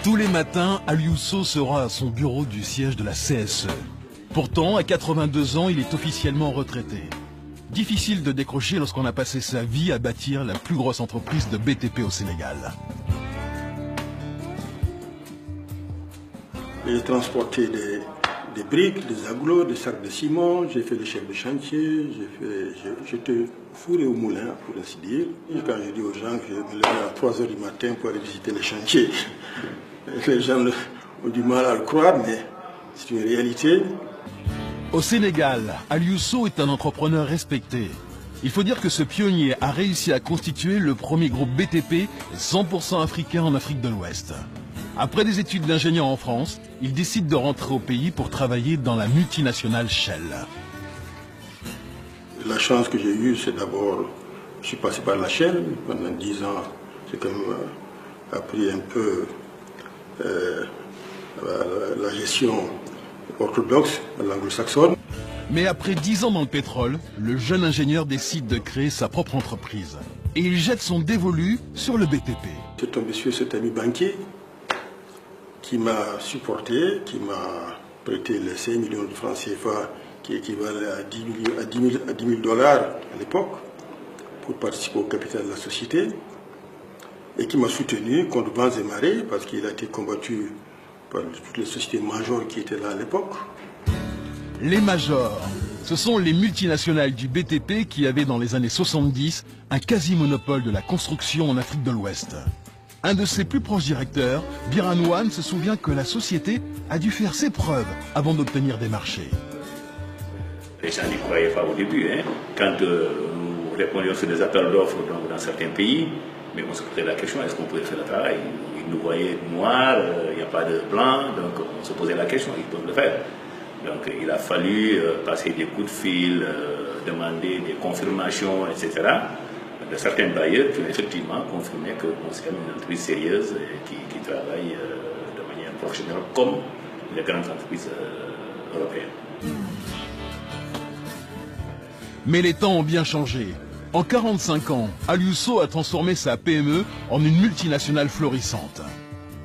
Tous les matins, Aliousso sera à son bureau du siège de la CSE. Pourtant, à 82 ans, il est officiellement retraité. Difficile de décrocher lorsqu'on a passé sa vie à bâtir la plus grosse entreprise de BTP au Sénégal. J'ai transporté des briques, des agglos, des sacs de ciment, j'ai fait le chef de chantier, j'étais fourré au moulin, pour ainsi dire. Et quand je dis aux gens que je me levais à 3 h du matin pour aller visiter les chantiers, les gens ont du mal à le croire, mais c'est une réalité. Au Sénégal, Aliousso est un entrepreneur respecté. Il faut dire que ce pionnier a réussi à constituer le premier groupe BTP 100% africain en Afrique de l'Ouest. Après des études d'ingénieur en France, il décide de rentrer au pays pour travailler dans la multinationale Shell. La chance que j'ai eue, c'est d'abord, je suis passé par la Shell pendant 10 ans. J'ai quand même appris un peu la gestion orthodoxe, l'anglo-saxonne. Mais après 10 ans dans le pétrole, le jeune ingénieur décide de créer sa propre entreprise. Et il jette son dévolu sur le BTP. C'est tombé sur cet ami banquier qui m'a supporté, qui m'a prêté les 5 millions de francs CFA qui équivalent à 10 000 dollars à l'époque pour participer au capital de la société et qui m'a soutenu contre vents et marées parce qu'il a été combattu par toutes les sociétés majors qui étaient là à l'époque. Les majors, ce sont les multinationales du BTP qui avaient dans les années 70 un quasi-monopole de la construction en Afrique de l'Ouest. Un de ses plus proches directeurs, Biranouane, se souvient que la société a dû faire ses preuves avant d'obtenir des marchés. Les gens n'y croyaient pas au début. Quand nous répondions sur des appels d'offres dans certains pays, mais on se posait la question, est-ce qu'on pouvait faire le travail? Ils nous voyaient noirs, il n'y a pas de blanc, donc on se posait la question, ils peuvent le faire. Donc il a fallu passer des coups de fil, demander des confirmations, etc. de certains bailleurs qui ont effectivement confirmé que c'est une entreprise sérieuse qui travaille de manière professionnelle comme les grandes entreprises européennes. Mais les temps ont bien changé. En 45 ans, Aliousso a transformé sa PME en une multinationale florissante.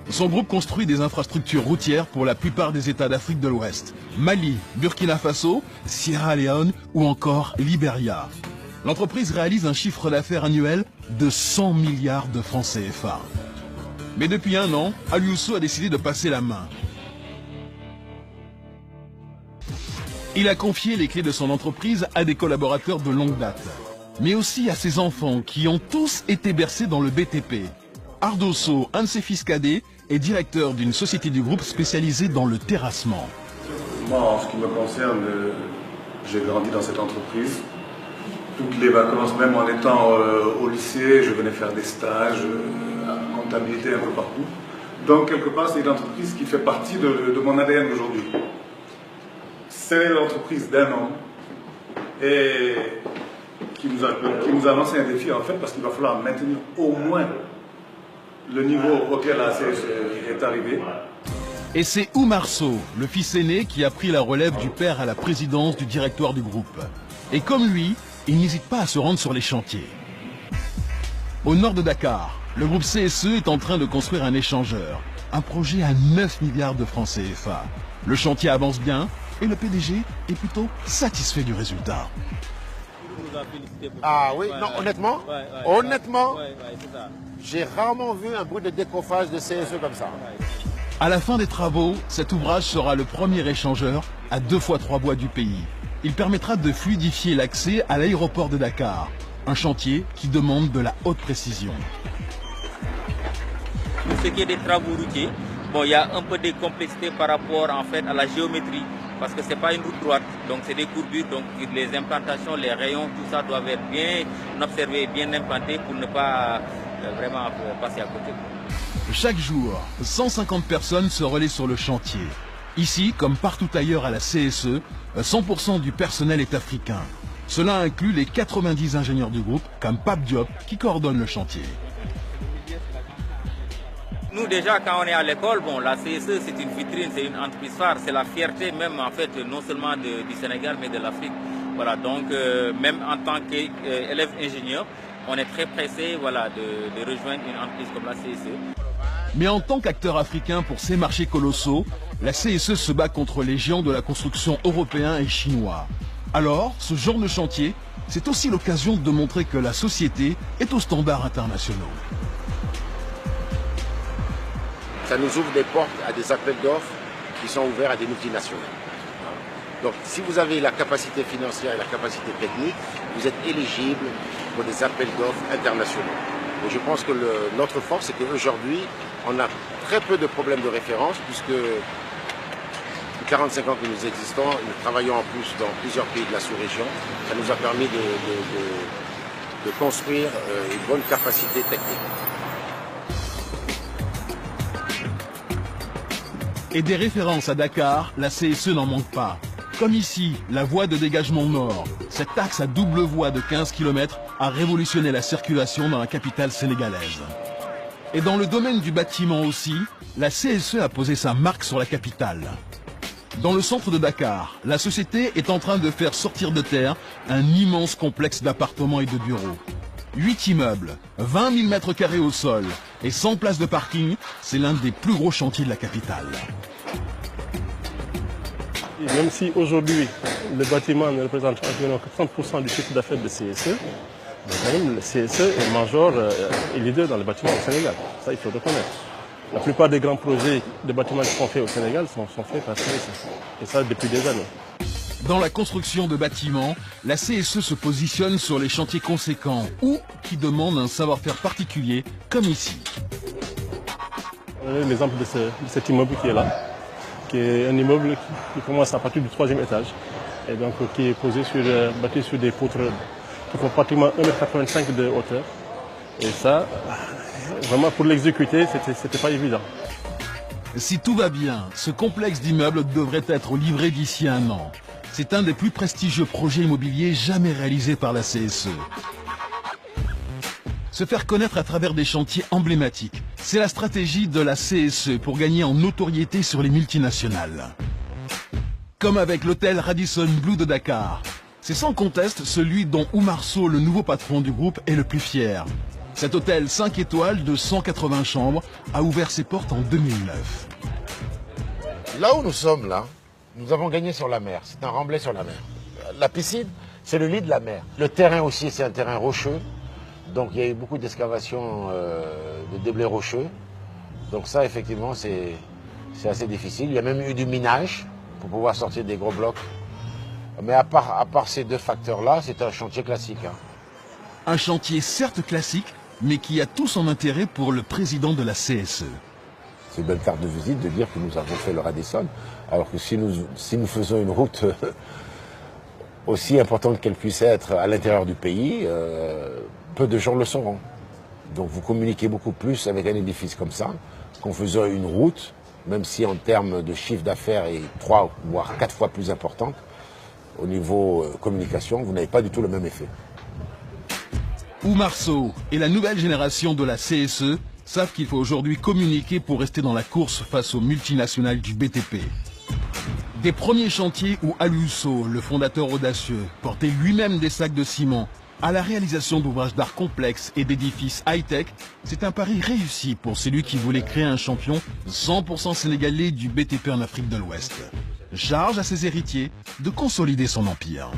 Son groupe construit des infrastructures routières pour la plupart des États d'Afrique de l'Ouest. Mali, Burkina Faso, Sierra Leone ou encore Libéria. L'entreprise réalise un chiffre d'affaires annuel de 100 milliards de francs CFA. Mais depuis un an, Aliousso a décidé de passer la main. Il a confié les clés de son entreprise à des collaborateurs de longue date, mais aussi à ses enfants qui ont tous été bercés dans le BTP. Ardosso, un de ses fils cadets, est directeur d'une société du groupe spécialisée dans le terrassement. Moi, en ce qui me concerne, j'ai grandi dans cette entreprise. Toutes les vacances, même en étant au lycée, je venais faire des stages, en comptabilité un peu partout. Donc, quelque part, c'est une entreprise qui fait partie de mon ADN aujourd'hui. C'est l'entreprise d'un homme et qui nous a lancé un défi, en fait, parce qu'il va falloir maintenir au moins le niveau auquel la CSE est arrivé. Et c'est Oumar Sow, le fils aîné, qui a pris la relève du père à la présidence du directoire du groupe. Et comme lui, il n'hésite pas à se rendre sur les chantiers. Au nord de Dakar, le groupe CSE est en train de construire un échangeur. Un projet à 9 milliards de francs CFA. Le chantier avance bien et le PDG est plutôt satisfait du résultat. Ah oui, non, honnêtement, j'ai rarement vu un bruit de décoffrage de CSE comme ça. À la fin des travaux, cet ouvrage sera le premier échangeur à 2 fois 3 voies du pays. Il permettra de fluidifier l'accès à l'aéroport de Dakar, un chantier qui demande de la haute précision. Pour ce qui est des travaux routiers, bon, il y a un peu de complexité par rapport en fait à la géométrie, parce que ce n'est pas une route droite, donc c'est des courbures, donc les implantations, les rayons, tout ça doivent être bien observés, bien implantés pour ne pas vraiment passer à côté. Chaque jour, 150 personnes se relaient sur le chantier. Ici, comme partout ailleurs à la CSE, 100% du personnel est africain. Cela inclut les 90 ingénieurs du groupe, comme Pape Diop, qui coordonne le chantier. Nous déjà quand on est à l'école, bon, la CSE c'est une vitrine, c'est une entreprise phare, c'est la fierté même en fait non seulement du Sénégal mais de l'Afrique. Voilà, donc même en tant qu'élève ingénieur, on est très pressé voilà, de rejoindre une entreprise comme la CSE. Mais en tant qu'acteur africain pour ces marchés colossaux, la CSE se bat contre les géants de la construction européens et chinois. Alors, ce genre de chantier, c'est aussi l'occasion de montrer que la société est aux standards internationaux. Ça nous ouvre des portes à des appels d'offres qui sont ouverts à des multinationales. Donc si vous avez la capacité financière et la capacité technique, vous êtes éligible pour des appels d'offres internationaux. Et je pense que notre force, c'est qu'aujourd'hui, on a très peu de problèmes de référence, puisque depuis 45 ans que nous existons, nous travaillons en plus dans plusieurs pays de la sous-région. Ça nous a permis de construire une bonne capacité technique. Et des références à Dakar, la CSE n'en manque pas. Comme ici, la voie de dégagement nord. Cette axe à double voie de 15 km a révolutionné la circulation dans la capitale sénégalaise. Et dans le domaine du bâtiment aussi, la CSE a posé sa marque sur la capitale. Dans le centre de Dakar, la société est en train de faire sortir de terre un immense complexe d'appartements et de bureaux. 8 immeubles, 20 000 mètres carrés au sol et 100 places de parking, c'est l'un des plus gros chantiers de la capitale. Même si aujourd'hui le bâtiment ne représente environ que 30% du chiffre d'affaires de CSE, mais quand même le CSE est major et leader dans le bâtiment au Sénégal. Ça, il faut reconnaître. La plupart des grands projets de bâtiments qui sont faits au Sénégal sont faits par CSE. Et ça depuis des années. Dans la construction de bâtiments, la CSE se positionne sur les chantiers conséquents ou qui demandent un savoir-faire particulier, comme ici. L'exemple de cet immeuble qui est là, qui est un immeuble qui commence à partir du 3e étage et donc qui est bâti sur des poutres qui font pratiquement 1,85 m de hauteur. Et ça, vraiment pour l'exécuter, c'était pas évident. Si tout va bien, ce complexe d'immeubles devrait être livré d'ici 1 an. C'est un des plus prestigieux projets immobiliers jamais réalisés par la CSE. Se faire connaître à travers des chantiers emblématiques, c'est la stratégie de la CSE pour gagner en notoriété sur les multinationales. Comme avec l'hôtel Radisson Blu de Dakar. C'est sans conteste celui dont Oumar Sow, le nouveau patron du groupe, est le plus fier. Cet hôtel 5 étoiles de 180 chambres a ouvert ses portes en 2009. Là où nous sommes, là, nous avons gagné sur la mer. C'est un remblai sur la mer. La piscine, c'est le lit de la mer. Le terrain aussi, c'est un terrain rocheux. Donc il y a eu beaucoup d'excavations de déblais rocheux. Donc ça, effectivement, c'est assez difficile. Il y a même eu du minage pour pouvoir sortir des gros blocs. Mais à part ces deux facteurs-là, c'est un chantier classique. Hein. Un chantier certes classique, mais qui a tout son intérêt pour le président de la CSE. C'est une belle carte de visite de dire que nous avons fait le Radisson, alors que si nous faisons une route aussi importante qu'elle puisse être à l'intérieur du pays, peu de gens le sauront. Donc vous communiquez beaucoup plus avec un édifice comme ça qu'en faisant une route, même si en termes de chiffre d'affaires est 3 voire 4 fois plus importante, au niveau communication, vous n'avez pas du tout le même effet. Oumar Sow et la nouvelle génération de la CSE savent qu'il faut aujourd'hui communiquer pour rester dans la course face aux multinationales du BTP. Des premiers chantiers où Aliou Sow, le fondateur audacieux, portait lui-même des sacs de ciment, à la réalisation d'ouvrages d'art complexes et d'édifices high-tech, c'est un pari réussi pour celui qui voulait créer un champion 100% sénégalais du BTP en Afrique de l'Ouest. Charge à ses héritiers de consolider son empire.